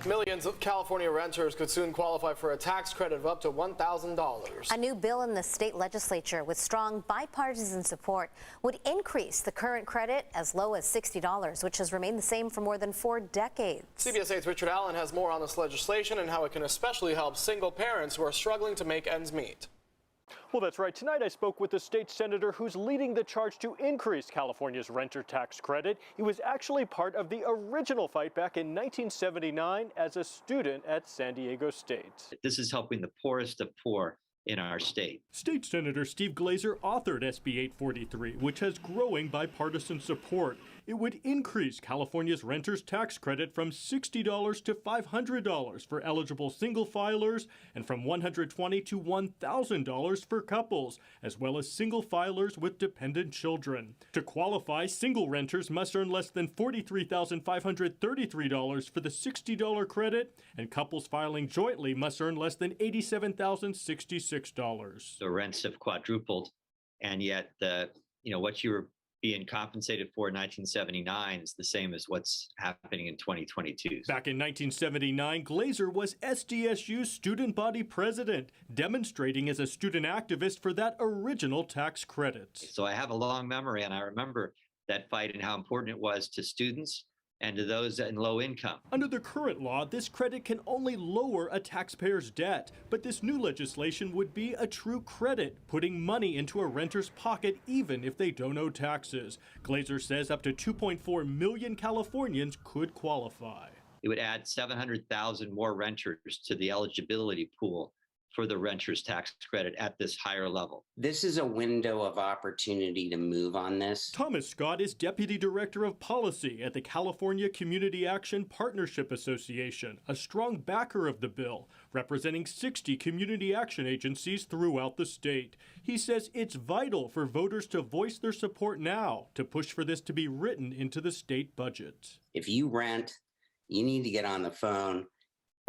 Millions of California renters could soon qualify for a tax credit of up to $1,000. A new bill in the state legislature with strong bipartisan support would increase the current credit as low as $60, which has remained the same for more than 4 decades. CBS 8's Richard Allen has more on this legislation and how it can especially help single parents who are struggling to make ends meet. Well, that's right. Tonight I spoke with the state senator who's leading the charge to increase California's renter tax credit. He was actually part of the original fight back in 1979 as a student at San Diego State. This is helping the poorest of poor in our state. State Senator Steve Glazer authored SB 843, which has growing bipartisan support. It would increase California's renters tax credit from $60 to $500 for eligible single filers and from $120 to $1,000 for couples, as well as single filers with dependent children. To qualify, single renters must earn less than $43,533 for the $60 credit, and couples filing jointly must earn less than $87,066. The rents have quadrupled, and yet what you were being compensated for in 1979 is the same as what's happening in 2022. Back in 1979, Glazer was SDSU's student body president, demonstrating as a student activist for that original tax credit. So I have a long memory, and I remember that fight and how important it was to students and to those in low income. Under the current law, this credit can only lower a taxpayer's debt, but this new legislation would be a true credit, putting money into a renter's pocket even if they don't owe taxes. Glazer says up to 2.4 million Californians could qualify. It would add 700,000 more renters to the eligibility pool for the renter's tax credit at this higher level. This is a window of opportunity to move on this. Thomas Scott is Deputy Director of Policy at the California Community Action Partnership Association, a strong backer of the bill, representing 60 community action agencies throughout the state. He says it's vital for voters to voice their support now to push for this to be written into the state budget. If you rent, you need to get on the phone,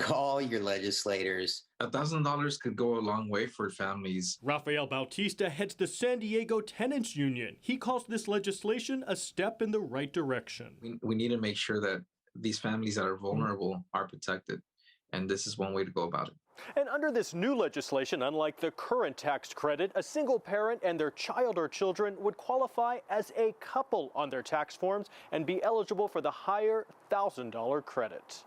call your legislators. $1,000 could go a long way for families. Rafael Bautista heads the San Diego Tenants Union. He calls this legislation a step in the right direction. We need to make sure that these families that are vulnerable are protected, and this is one way to go about it. And under this new legislation, unlike the current tax credit, a single parent and their child or children would qualify as a couple on their tax forms and be eligible for the higher $1,000 credit.